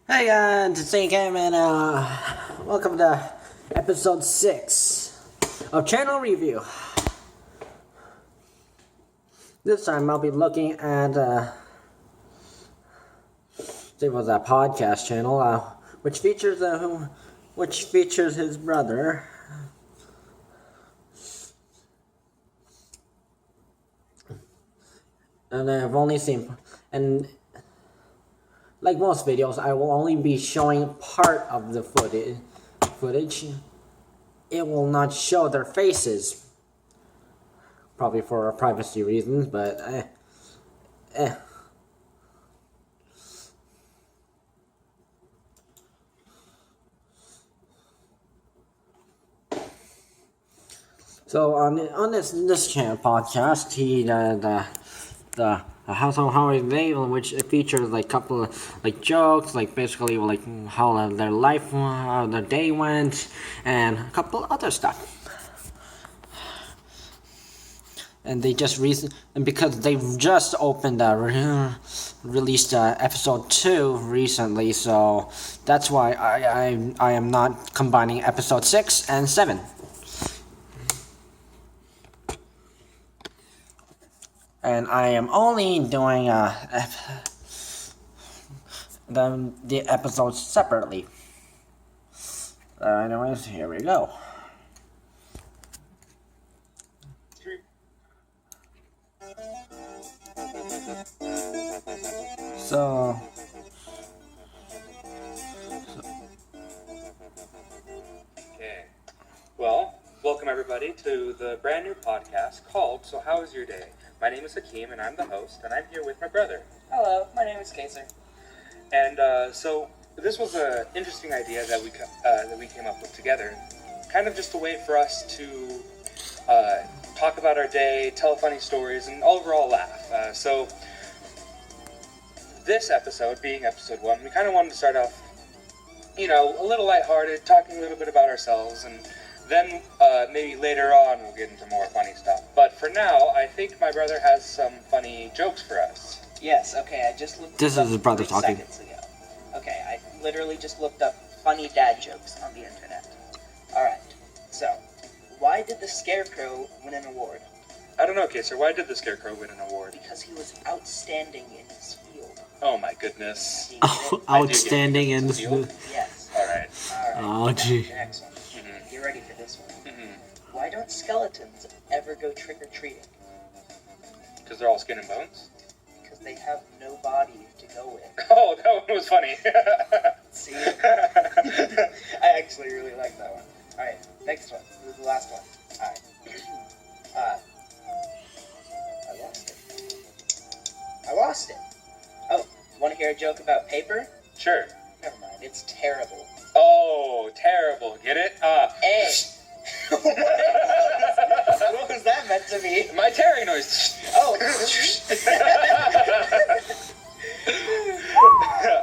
Hey guys, it's Cam and welcome to episode 6 of Channel Review. This time I'll be looking at it was a podcast channel which features his brother. And I've only seen, and like most videos, I will only be showing part of the footage. It will not show their faces, probably for privacy reasons, but So on this channel podcast, the Household How Are They, which features like couple of like jokes, like basically like how their life, how their day went, and a couple other stuff. And they just because they've just opened released episode 2 recently, so that's why I am not combining episode 6 and 7. And I am only doing the episodes separately. Anyways, here we go. So okay. Well, welcome everybody to the brand new podcast called So How Was Your Day? My name is Hakeem, and I'm the host, and I'm here with my brother. Hello, my name is Kaser. And so this was an interesting idea that we came up with together, kind of just a way for us to talk about our day, tell funny stories, and overall laugh. So this episode, being episode 1, we kind of wanted to start off, a little lighthearted, talking a little bit about ourselves, and then maybe later on we'll get into more funny stuff. But for now, I think my brother has some funny jokes for us. Yes, okay, I just looked This up is his brother 3 talking. seconds ago. Okay, I literally just looked up funny dad jokes on the internet. Alright, so, why did the Scarecrow win an award? I don't know, Kaser, why did the Scarecrow win an award? Because he was outstanding in his field. Oh my goodness. Do you get it? Outstanding in this. Yes. Alright. Oh, gee. The next one. Mm-hmm. Get ready for this one. Mm-hmm. Why don't skeletons ever go trick-or-treating? Because they're all skin and bones? Because they have no body to go with. Oh, that one was funny. See? I actually really like that one. Alright, next one. This is the last one. Alright. I lost it. Oh, want to hear a joke about paper? Sure. Never mind, it's terrible. Oh, terrible. Get it? Hey! What was that meant to be? My tearing noise. Oh!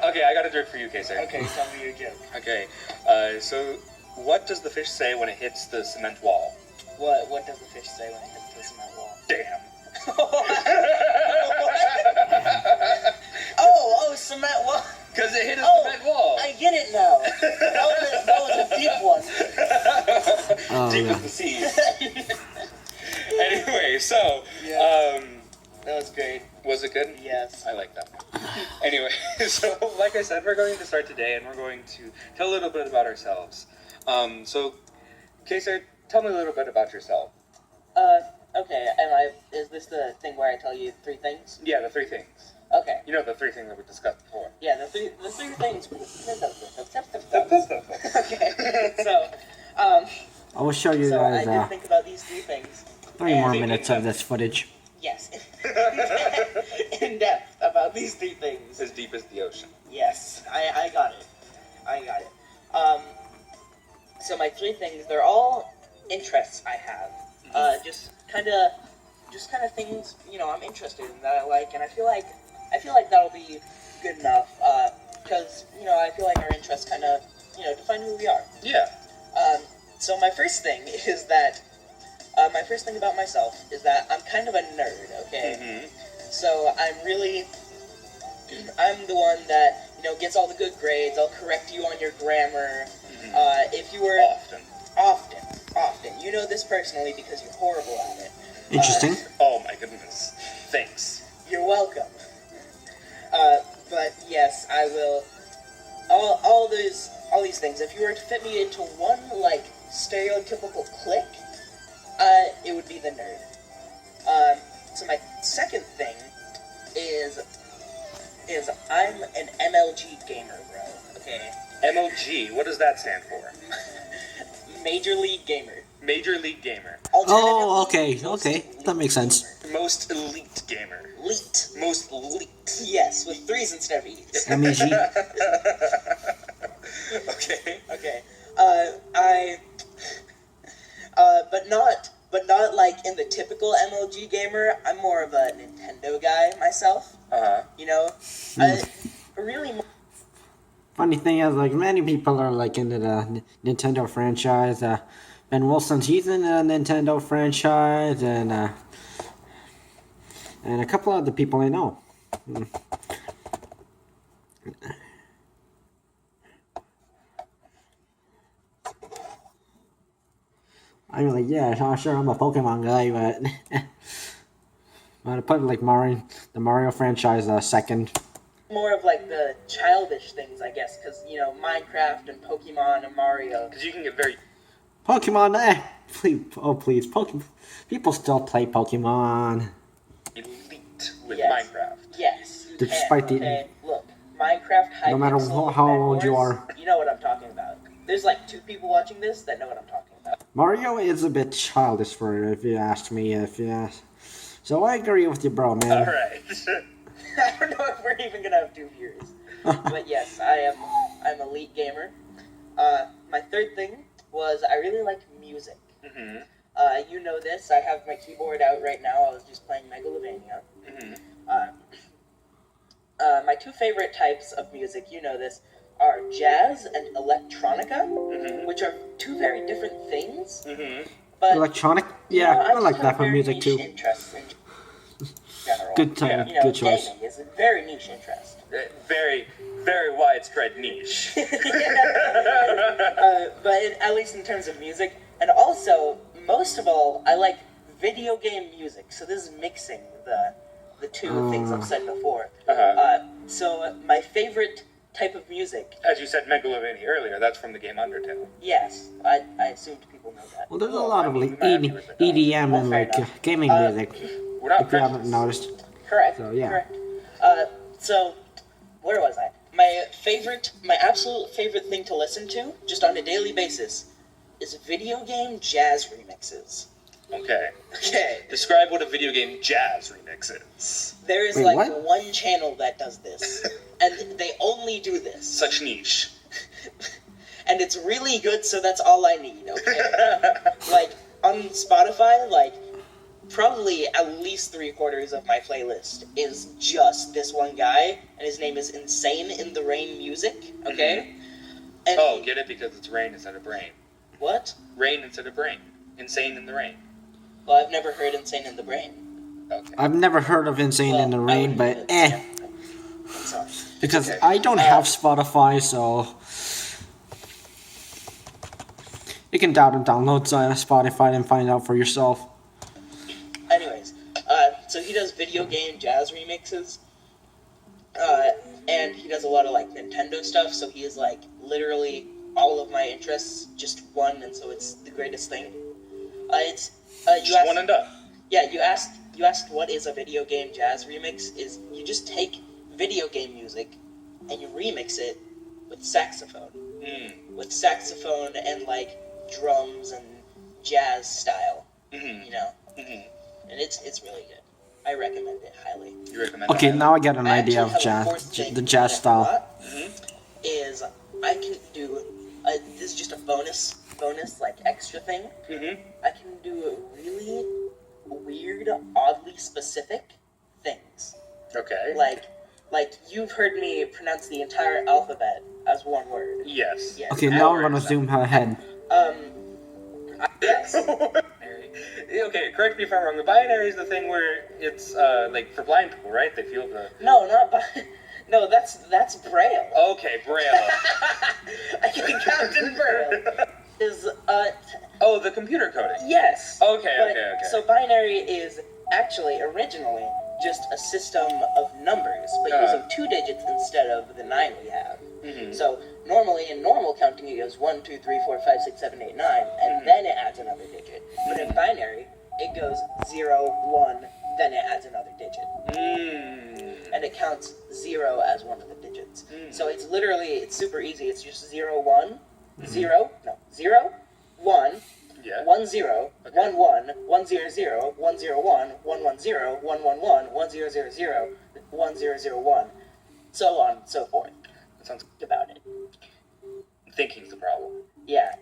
Okay, I got a joke for you, Kaser. Okay, tell me your joke. Okay, so what does the fish say when it hits the cement wall? What does the fish say when it hits the cement wall? Damn. Oh, cement wall. Because it hit a cement wall. I get it now. That was a deep one. Deep as the sea. Anyway, so, That was great. was it good? Yes. I like that one. Anyway, so like I said, we're going to start today, and we're going to tell a little bit about ourselves. So, Kaser, tell me a little bit about yourself. Okay, is this the thing where I tell you 3 things? Yeah, the 3 things. Okay. You know the 3 things that we discussed before. Yeah, the three things. Okay, so, I will show you I guys did think about these 3 things. 3 more minutes of this footage. Yes. In depth about these 3 things. As deep as the ocean. Yes, I got it. So my 3 things, they're all interests I have. Just kind of things, I'm interested in that I like, and I feel like that'll be good enough, because, I feel like our interests kind of, define who we are. Yeah. So my first thing is that, my first thing about myself is that I'm kind of a nerd, okay? Mm-hmm. So I'm the one that, gets all the good grades. I'll correct you on your grammar. If you were often, you know this personally because you're horrible at it. Interesting. Oh my goodness. Thanks. You're welcome. But yes, I will. All these things. If you were to fit me into one like stereotypical clique, it would be the nerd. So my second thing is I'm an MLG gamer, bro. Okay. MLG. What does that stand for? Major League Gamer. Major League Gamer. Oh, okay, that makes sense. Most elite gamer. Elite. Most elite. Yes, with 3s instead of E's. MEG. Okay. Okay. But not like in the typical MLG gamer. I'm more of a Nintendo guy myself. You know, really. Funny thing is, like, many people are like into the Nintendo franchise. Ben Wilson's he's in the Nintendo franchise, and a couple other people I know. I'm like, yeah, sure, I'm a Pokemon guy, but I put like the Mario franchise second. More of like the childish things, I guess, because Minecraft and Pokemon and Mario. Because you can get very Pokemon, please, Pokemon. People still play Pokemon. elite with Yes. Minecraft. Yes. You Despite can, the- okay? Look, Minecraft. No matter Hypixel, how Bed old you Wars, are. you know what I'm talking about. There's like 2 people watching this that know what I'm talking about. Mario is a bit childish for if you ask me. So I agree with you, bro, man. All right. I don't know if we're even gonna have 2 viewers. But yes, I'm elite gamer. My third thing was I really like music. Mhm. You know this. I have my keyboard out right now. I was just playing Megalovania. Mhm. My 2 favorite types of music, you know this, are jazz and electronica, Mhm. which are 2 very different things. Mhm. But Electronic? you Yeah, know, I like just that have for very music niche too. interests in general. Good time, You know, good choice. gaming is a very niche interest. Very, very widespread niche. But at least in terms of music, and also most of all, I like video game music. So this is mixing the 2 things I've said before. So my favorite type of music, As you said, Megalovania earlier. That's from the game Undertale. yes, I assumed people know that. Well, there's a lot of like I mean, EDM and fair like enough. gaming music. We're not If you haven't prejudiced. noticed. Correct. So, yeah. Correct. So where was I? My absolute favorite thing to listen to, just on a daily basis, is video game jazz remixes. Okay. Okay. Describe what a video game jazz remix is. There is Wait, like what? one channel that does this, and they only do this, Such niche. and it's really good. So that's all I need. Okay. Like on Spotify, like probably at least 3/4 of my playlist is just this one guy, and his name is Insane in the Rain Music. Okay. And Oh, get it? Because it's rain instead of brain. what? Rain instead of brain. Insane in the rain. Well, I've never heard Insane in the Brain. Okay. I've never heard of Insane in the Well, I Rain, wouldn't but either. Sorry. because Okay. I don't have Spotify, so you can download Spotify and find out for yourself. Anyways, so he does video game jazz remixes, and he does a lot of like Nintendo stuff. So he is like literally all of my interests just one, and so it's the greatest thing. It's you Just asked, one and done. yeah, you asked what is a video game jazz remix? Is you just take video game music and you remix it with saxophone, and like drums and jazz style, Mm-hmm. you know. Mm-hmm. And it's really good. I recommend it highly. You recommend Okay, that? now I get an I idea actually of have a jazz, fourth thing the jazz that I style. forgot, Mhm. is I can do this is just a bonus like extra thing. Mhm. I can do really weird, oddly specific things. Okay. Like you've heard me pronounce the entire alphabet as one word. Yes. Yes. Okay, now I'm gonna Hours. zoom ahead. Yes. Okay, correct me if I'm wrong. The binary is the thing where it's like for blind people, right? They feel the. No, not No, that's Braille. Okay, Braille. I can count in Braille. Is Oh, the computer coding. yes. Okay. So binary is actually originally just a system of numbers, but using 2 digits instead of the 9 we have. Mm-hmm. So normally in normal counting it goes 1, 2, 3, 4, 5, 6, 7, 8, 9, and then it adds another digit. But in binary, it goes 0, 1, then it adds another digit. And it counts 0 as one of the digits. So it's super easy. It's just 0, 1, 0, 1, Yeah. 1, 0, 1, 1, 1, 0, 0, 1, 0, 1, 1, 1, 0, 1, 1, 1, 1, 0, 0, 0, 1, 0, 0, 1, so on and so forth. That sounds About it. Thinking's the problem. Yeah.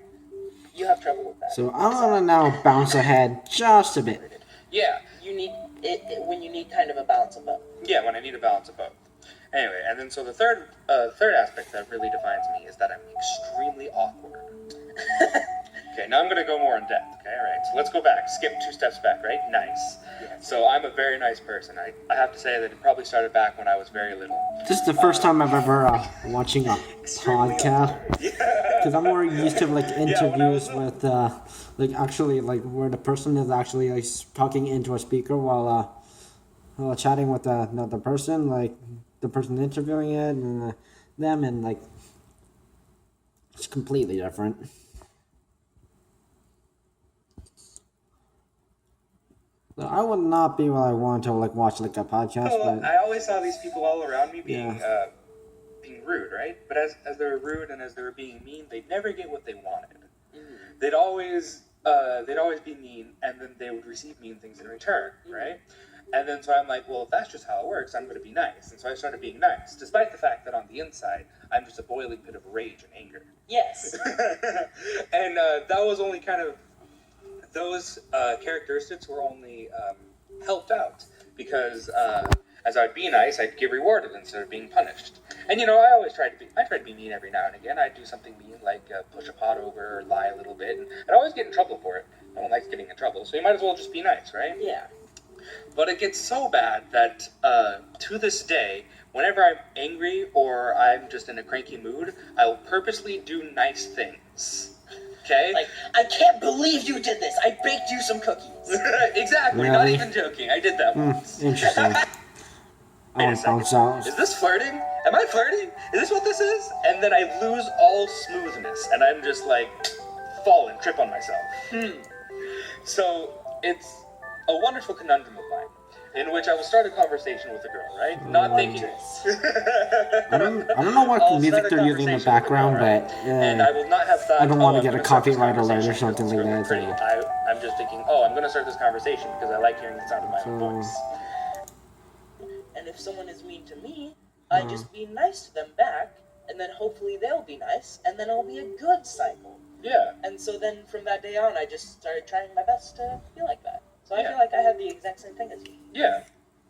You have trouble with that. So I'm gonna now bounce ahead just a bit. Yeah. You need it when you need kind of a balance of both. Yeah, when I need a balance of both. Anyway, and then so the third aspect that really defines me is that I'm extremely awkward. Okay, now I'm going to go more in depth, okay? All right, so let's go back. Skip 2 steps back, right? Nice. Yes. So I'm a very nice person. I have to say that it probably started back when I was very little. This is the first time I've ever watching a podcast. Because I'm more used to like interviews with like actually like where the person is actually like talking into a speaker while chatting with another person, like the person interviewing it and them, and like it's completely different. So I would not be what I want to like watch like a podcast, Well, but I always saw these people all around me being rude, right? But as they were rude and as they were being mean, they'd never get what they wanted. They'd always be mean, and then they would receive mean things in return, right? And then so I'm like, well, if that's just how it works, I'm going to be nice. And so I started being nice, despite the fact that on the inside, I'm just a boiling pit of rage and anger. Yes. And that was only kind of, those characteristics were only helped out because as I'd be nice, I'd get rewarded instead of being punished. And you know, I try to be mean every now and again. I'd do something mean like push a pot over or lie a little bit, and I'd always get in trouble for it. No one likes getting in trouble, so you might as well just be nice, right? Yeah. But it gets so bad that to this day, whenever I'm angry or I'm just in a cranky mood, I will purposely do nice things. Okay? Like, I can't believe you did this. I baked you some cookies. Exactly, not Really? even joking. I did that once. interesting. I Wait a want to bounce second. out. Is this flirting? Am I flirting? Is this what this is? And then I lose all smoothness, and I'm just like, fall and trip on myself. So, it's a wonderful conundrum of mine, in which I will start a conversation with a girl, right? Not thinking... I don't know what I'll music start a they're using in the conversation with a background, girl, right? but And I will not have thought, I don't want to I'm get a gonna start this copyright alert or conversation something because like it's that. really So. pretty. I'm just thinking, I'm going to start this conversation because I like hearing the sound of my own voice. And if someone is mean to me, I just be nice to them back, and then hopefully they'll be nice, and then it'll be a good cycle. Yeah. And so then from that day on, I just started trying my best to be like that. So I Yeah. feel like I had the exact same thing as you. Yeah.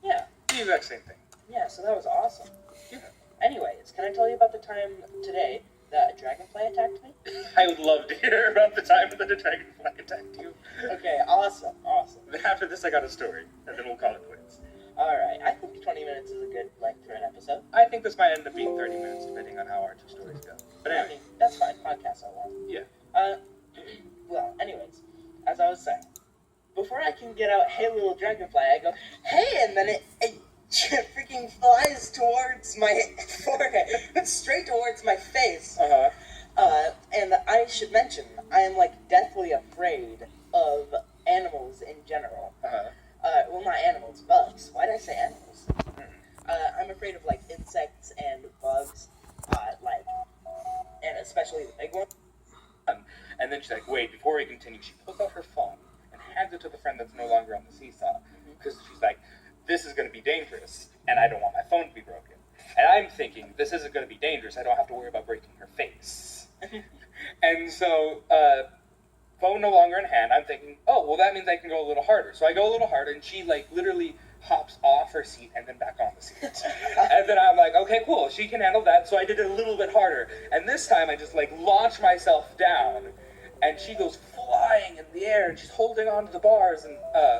Yeah. The exact same thing. Yeah, so that was awesome. Yeah. Anyways, can I tell you about the time today that a dragonfly attacked me? I would love to hear about the time that a dragonfly attacked you. Okay, awesome. After this, I got a story, and then we'll call it quits. Alright, I think 20 minutes is a good length for an episode. I think this might end up being 30 minutes, depending on how our 2 stories go. But I anyway, mean, that's fine. Podcasts are long. yeah. Well, anyways, as I was saying, before I can get out, hey little dragonfly, I go, hey, and then it freaking flies towards my forehead, straight towards my face. And I should mention, I am like deathly afraid of animals in general. Well, not animals, bugs. Why did I say animals? I'm afraid of like insects and bugs, and especially the big ones. And then she's like, wait, before we continue, she pulls out her phone and hands it to the friend that's no longer on the seesaw. Because she's like, this is going to be dangerous, and I don't want my phone to be broken. And I'm thinking, this isn't going to be dangerous, I don't have to worry about breaking her face. And so, phone no longer in hand, I'm thinking, oh, well that means I can go a little harder. So I go a little harder, and she like literally hops off her seat and then back on the seat. And then I'm like, okay, cool, she can handle that, so I did it a little bit harder. And this time I just like launch myself down, and she goes flying in the air, and she's holding onto the bars, and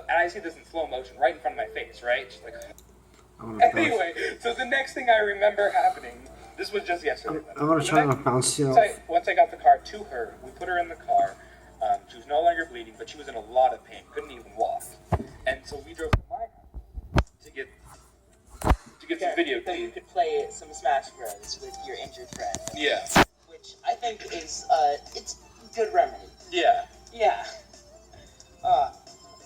I see this in slow motion right in front of my face, right? She's like... Anyway, so the next thing I remember happening, this was just yesterday. I'm gonna try to bounce you. Once I got the car to her, we put her in the car. She was no longer bleeding, but she was in a lot of pain, couldn't even walk. And so we drove to my house to get some video. So you could play some Smash Bros with your injured friend. Yeah. Which I think is it's good remedy. Yeah. Yeah.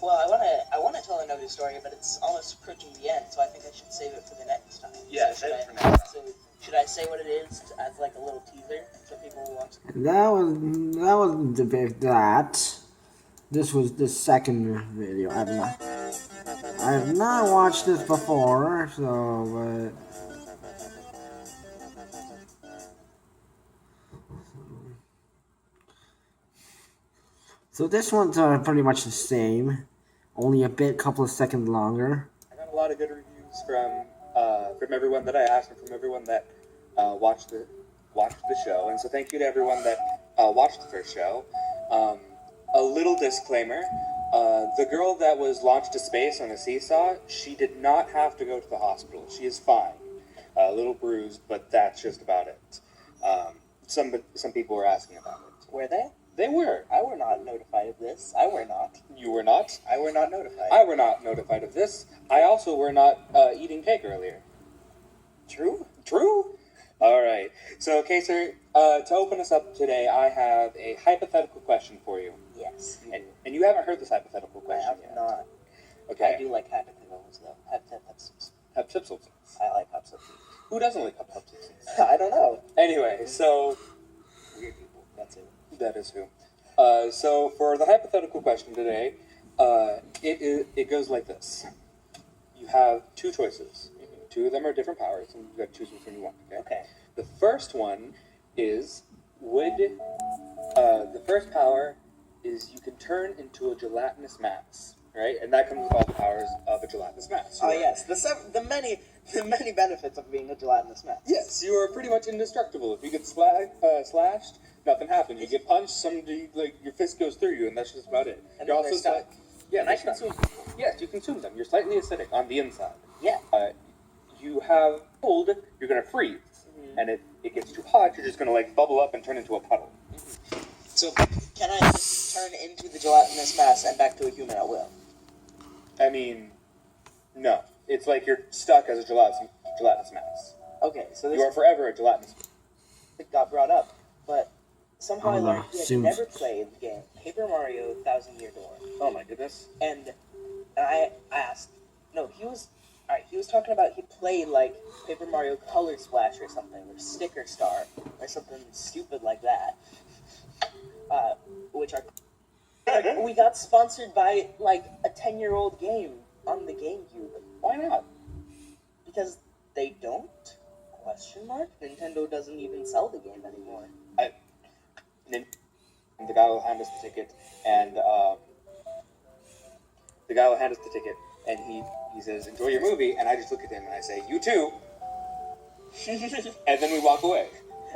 Well, I wanna tell another story, but it's almost approaching the end, so I think I should save it for the next time. Yeah, so save it for next time. So should I say what it is as like a little teaser so people will watch it? That was that. This was the second video. I have not watched this before, so so this one's pretty much the same, only a couple of seconds longer. I got a lot of good reviews from everyone that I asked and from everyone that watched the show, and so thank you to everyone that watched the first show. A little disclaimer: the girl that was launched to space on a seesaw, she did not have to go to the hospital. She is fine, a little bruised, but that's just about it. Some people were asking about it. Were they? They were. I were not notified of this. I were not. You were not. I were not notified. I were not notified of this. I also were not eating cake earlier. True? True? Alright. So, Kaser, to open us up today, I have a hypothetical question for you. Yes. And you haven't heard this hypothetical I question have yet. not. Okay. I do like hypotheticals, though. Hypotheticals. Hypotheticals. I like hypotheticals. Who doesn't like hypotheticals? I don't know. Anyway, so... Weird people. That's it. That is who. So, for the hypothetical question today, it goes like this. You have two choices. Two of them are different powers, and you got to choose which one you want, okay? Okay. The first one is, the first power is you can turn into a gelatinous mass, right? And that comes with all the powers of a gelatinous mass. Oh, yes. The many benefits of being a gelatinous mass. Yes, you are pretty much indestructible. If you get slashed, nothing happens. You get punched, somebody, like, your fist goes through you, and that's just about it. And You're then also they're stuck. Yeah, And they I consume them. Yes, you consume them. You're slightly acidic on the inside. Yeah. You have cold, you're going to freeze. Mm-hmm. And if it gets too hot, you're just going to, like, bubble up and turn into a puddle. Mm-hmm. So, can I just turn into the gelatinous mass and back to a human at will? I mean, no. It's like you're stuck as a gelatinous mass. Okay, so this you are forever a gelatinous mass. It got brought up, but somehow I learned he had seems... never played the game Paper Mario Thousand Year Door. Oh my goodness. And I asked, no, he was talking about he played like Paper Mario Color Splash or something, or Sticker Star, or something stupid like that. Which are... we got sponsored by like a 10-year-old game on the GameCube. Why not? Because they don't? Question mark? Nintendo doesn't even sell the game anymore. The guy will hand us the ticket, and he says, "Enjoy your movie," and I just look at him and I say, "You too," and then we walk away.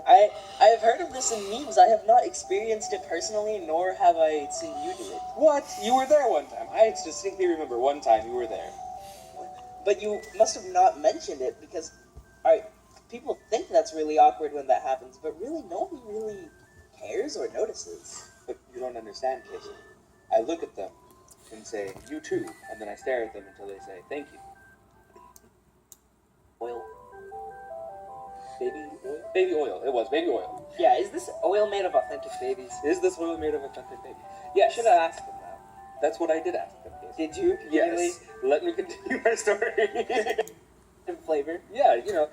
I have heard of this in memes. I have not experienced it personally, nor have I seen you do it. What? You were there one time. I distinctly remember one time you were there. But you must have not mentioned it because, people think that's really awkward when that happens, but really nobody really cares or notices. But you don't understand, Casey. I look at them and say, "You too," and then I stare at them until they say, "Thank you." Oil. Baby oil? Baby oil. It was baby oil. Yeah, is this oil made of authentic babies? Is this oil made of authentic baby? Yeah, should have asked them that. That's what I did ask them, Casey. Did you? Yes. Really? Let me continue my story. In flavor? Yeah, you know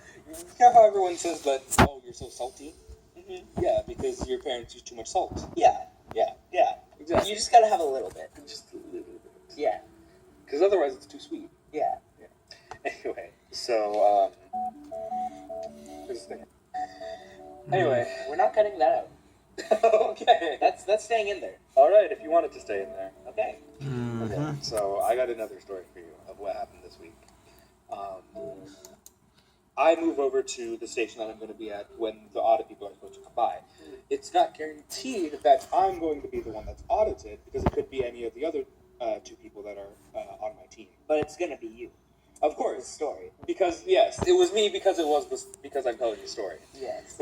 how everyone says that, "Oh, you're so salty"? Mm-hmm. Yeah, because your parents use too much salt. Yeah. Yeah. Yeah. Exactly. You just gotta have a little bit. Just a little bit. Yeah. Because otherwise it's too sweet. Yeah. Anyway, so, this thing. Anyway. We're not cutting that out. Okay. That's staying in there. Alright, if you want it to stay in there. Okay. Okay, so I got another story for you of what happened this week. I move over to the station that I'm going to be at when the audit people are supposed to come by. It's not guaranteed that I'm going to be the one that's audited, because it could be any of the other two people that are on my team. But it's gonna be you. Of course. The story. because yes, it was me because because I'm telling the story. Yes.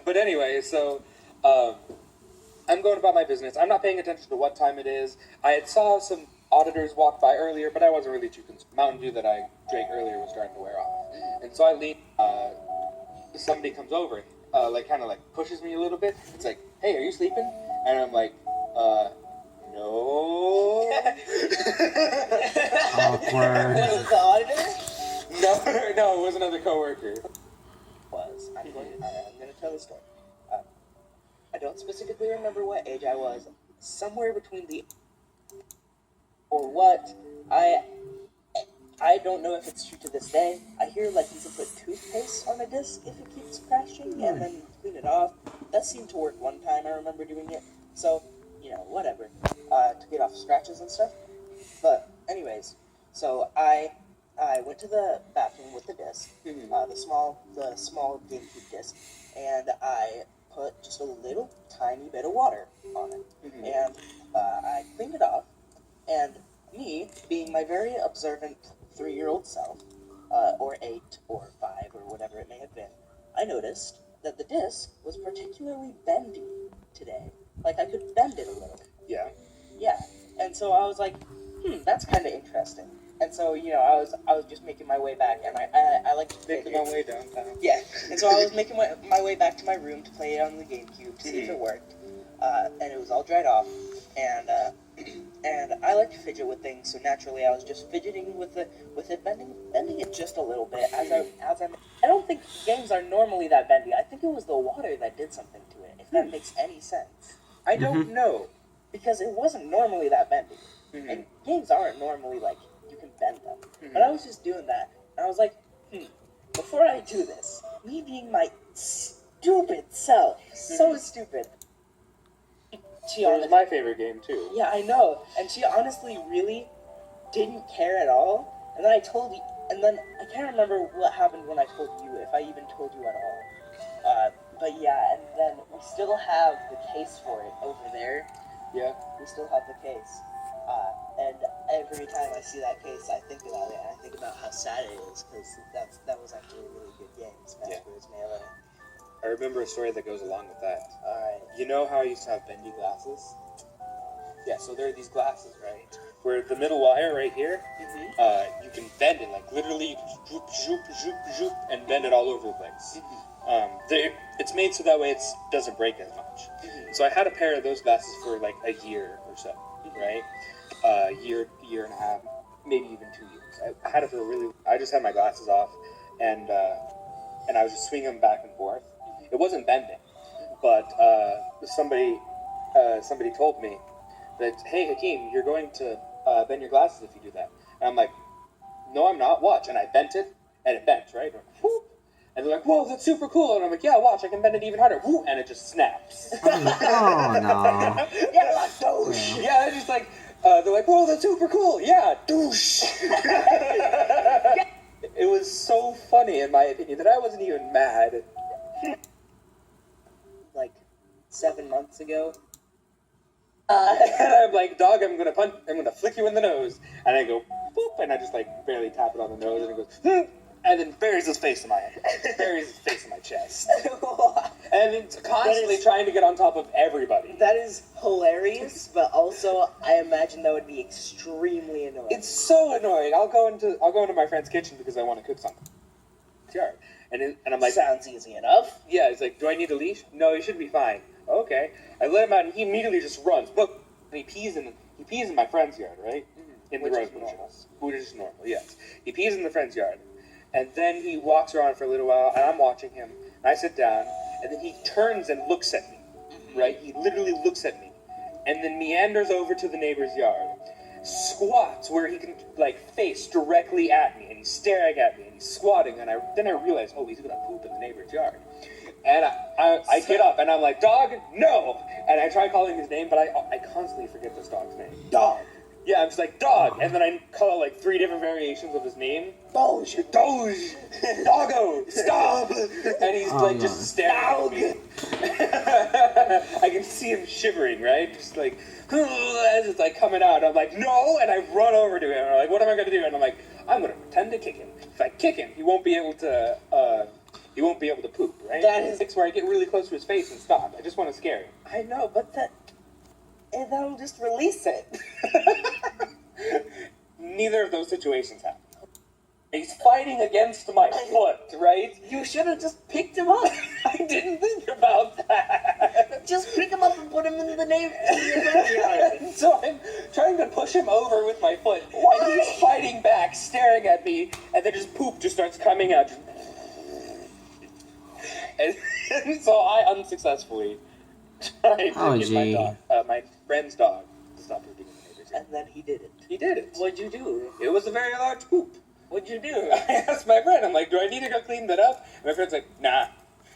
But anyway, so I'm going about my business. I'm not paying attention to what time it is. I had saw some auditors walk by earlier, but I wasn't really too concerned. Mountain Dew that I drank earlier was starting to wear off, and so I lean. Somebody comes over, kind of pushes me a little bit. It's like, "Hey, are you sleeping?" And I'm like, no. Awkward. Was it the auditor? No, it was another coworker. I'm going to tell the story. I don't specifically remember what age I was. Somewhere between the or what I don't know if it's true to this day. I hear you can put toothpaste on a disc if it keeps crashing and then clean it off. That seemed to work one time. I remember doing it. So whatever, to get off scratches and stuff. But anyways, so I went to the bathroom with the disc, the small GameCube disc, and I put just a little tiny bit of water on it, and I cleaned it off. And me, being my very observant 3-year-old self, or 8 or 5 or whatever it may have been, I noticed that the disc was particularly bendy today. I could bend it a little. Yeah. Yeah. And so I was like, that's kind of interesting. And so, I was just making my way back, and I like to Making my way downtown. Yeah. And so I was making my way back to my room to play it on the GameCube to see if it worked. And it was all dried off. And I like to fidget with things, so naturally I was just fidgeting with it, bending it just a little bit I don't think games are normally that bendy. I think it was the water that did something to it, if that makes any sense. I don't know. Because it wasn't normally that bendy. And games aren't normally you can bend them. But I was just doing that, and I was like, before I do this, me being my stupid self, so stupid. It was my favorite game too. Yeah, I know. And she honestly really didn't care at all. And then I told you, and then I can't remember what happened when I told you, if I even told you at all. But yeah, and then we still have the case for it over there. Yeah. We still have the case. And every time I see that case, I think about it, and I think about how sad it is, because that was actually a really good game, Smash Bros. Melee. I remember a story that goes along with that. Alright. You know how I used to have bendy glasses? Yeah, so there are these glasses, right? Where the middle wire right here, you can bend it, literally you can zoop, zoop, zoop, zoop, and bend it all over the place. It's made so that way it doesn't break as much. So I had a pair of those glasses for a year or so, right? Year and a half, maybe even 2 years. I had it for I just had my glasses off, and I was just swinging them back and forth. It wasn't bending, but somebody told me that, hey, Hakeem, you're going to bend your glasses if you do that. And I'm like, no, I'm not. Watch. And I bent it, and it bent, right? Whoop. And they're like, whoa, that's super cool. And I'm like, yeah, watch, I can bend it even harder. Whoop. And it just snaps. Oh no. Yeah, douche. Yeah, it's just they're like, whoa, that's super cool. Yeah, douche. It was so funny, in my opinion, that I wasn't even mad. 7 months ago. And I'm like, dog, I'm gonna flick you in the nose. And I go, boop, and I just barely tap it on the nose, and it goes, and then buries his face in my head. Buries his face in my chest. And it's constantly trying to get on top of everybody. That is hilarious, but also I imagine that would be extremely annoying. It's so annoying. I'll go into my friend's kitchen because I want to cook something. Sure. And I'm like, sounds easy enough. Yeah, it's like, do I need a leash? No, he should be fine. Okay. I let him out, and he immediately just runs. Look, and he pees in my friend's yard, right? In Which the is rose normal. bushes. Which is normal, yes. He pees in the friend's yard, and then he walks around for a little while, and I'm watching him. And I sit down, and then he turns and looks at me, right? He literally looks at me, and then meanders over to the neighbor's yard, squats where he can face directly at me, and he's staring at me, and he's squatting, and then I realize, oh, he's gonna poop in the neighbor's yard. And I get up, and I'm like, dog, no! And I try calling his name, but I constantly forget this dog's name. Dog. Yeah, I'm just like, dog, and then I call it like 3 different variations of his name. Doge, Doge, Doggo, stop! And he's like just staring at me. I can see him shivering, right? Just like, as it's like coming out. I'm like, no, and I run over to him. I'm like, what am I gonna do? And I'm like, I'm gonna pretend to kick him. If I kick him, he won't be able to. He won't be able to poop, right? That is where I get really close to his face and stop. I just want to scare him. I know, but that'll just release it. Neither of those situations happen. He's fighting against my foot, right? You should have just picked him up. I didn't think about that. Just pick him up and put him in the neighborhood. So I'm trying to push him over with my foot, and he's fighting back, staring at me, and then just poop just starts coming out. And so I unsuccessfully tried to get my dog, my friend's dog, to stop pooping in the neighbor's yard. And then he did it. He did it. What'd you do? It was a very large poop. What'd you do? I asked my friend, I'm like, do I need to go clean that up? And my friend's like, nah,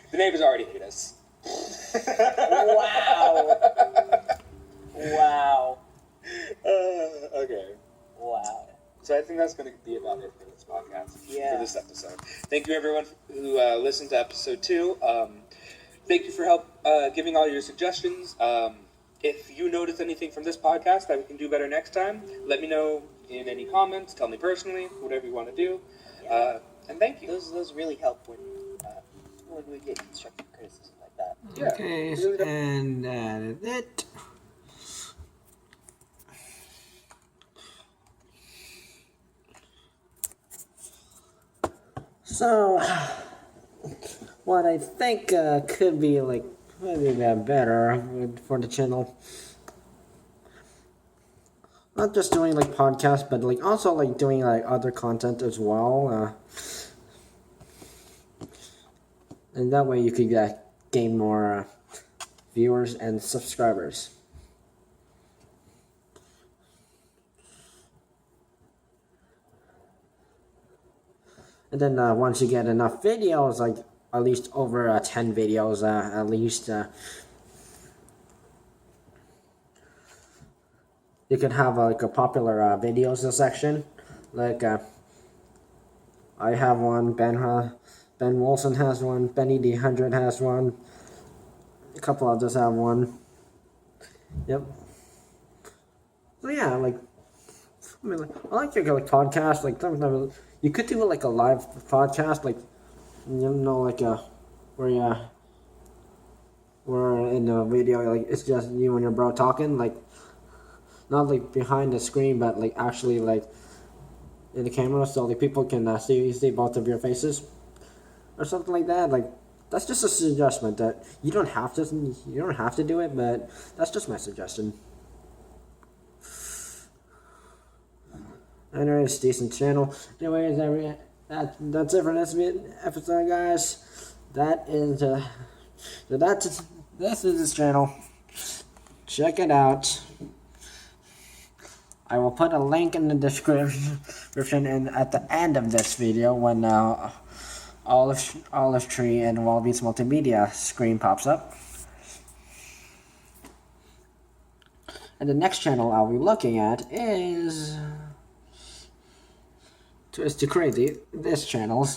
the neighbors already hate us. Wow. Wow. Okay. Wow. So I think that's going to be about it for this podcast. Yeah. For this episode. Thank you everyone who listened to episode 2. Thank you for giving all your suggestions. If you notice anything from this podcast that we can do better next time, let me know in any comments. Tell me personally, whatever you want to do. And thank you. Those really help when we get constructive criticism like that. Yeah, Okay, really and that is it. So, what I think could be like maybe better for the channel. Not just doing like podcasts, but like also like doing like other content as well. And that way you could gain more viewers and subscribers. And then once you get enough videos, like at least over 10 videos, at least you could have like a popular videos section. Like I have one, Ben Wilson has one, Benny D100 has one, a couple others have one. Yep. So yeah, like I mean, I like your like podcast. Like sometimes you could do like a live podcast, like like where in the video like it's just you and your bro talking, like not like behind the screen, but like actually like in the camera, so like people can see both of your faces or something like that. Like that's just a suggestion that you don't have to do it, but that's just my suggestion. Anyways, it's a decent channel. Anyways, that's it for this episode, guys. This is this channel. Check it out. I will put a link in the description and at the end of this video when Olive Tree and Wallabies Multimedia screen pops up. And the next channel I'll be looking at is Too Crazy, this channel,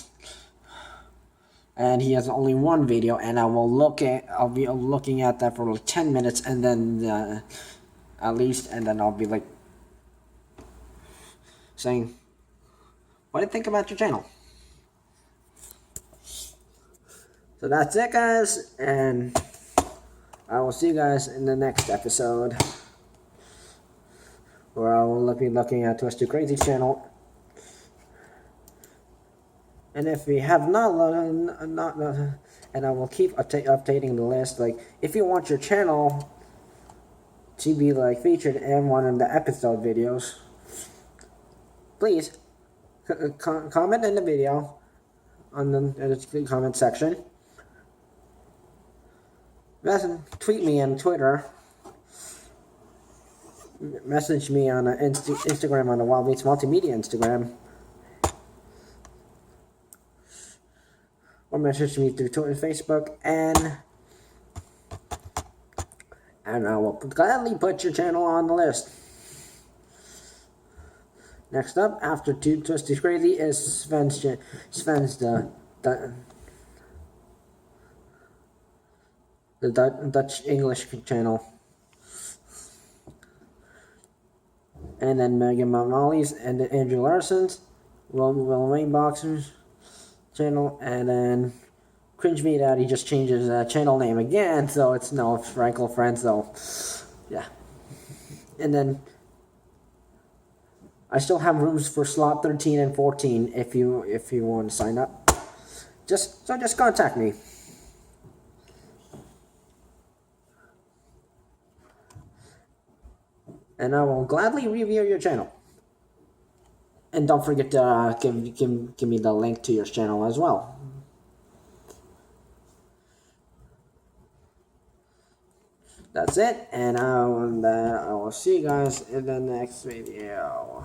and he has only one video, and I'll be looking at that for like 10 minutes, and then at least, and then I'll be like saying, what do you think about your channel? So that's it, guys, and I will see you guys in the next episode, where I will be looking at Too Crazy channel. And if we have not, and I will keep updating the list. Like, if you want your channel to be like featured in one of the episode videos, please comment in the video on the comment section. Tweet me on Twitter. Message me on Instagram on the Wild Beats Multimedia Instagram. Or message me through Twitter, Facebook, and I will gladly put your channel on the list. Next up, after Two Twisties Crazy, is Sven's the Dutch English channel. And then Megan&Mollie's and then Andrew Larsen's, Will Weinbach's channel, and then CringeMeDaddy just changed his channel name again, so it's now Frankle Friends, so yeah. And then I still have rooms for slot 13 and 14 if you want to sign up. Just contact me. And I will gladly review your channel. And don't forget to give me the link to your channel as well. That's it, and I will see you guys in the next video.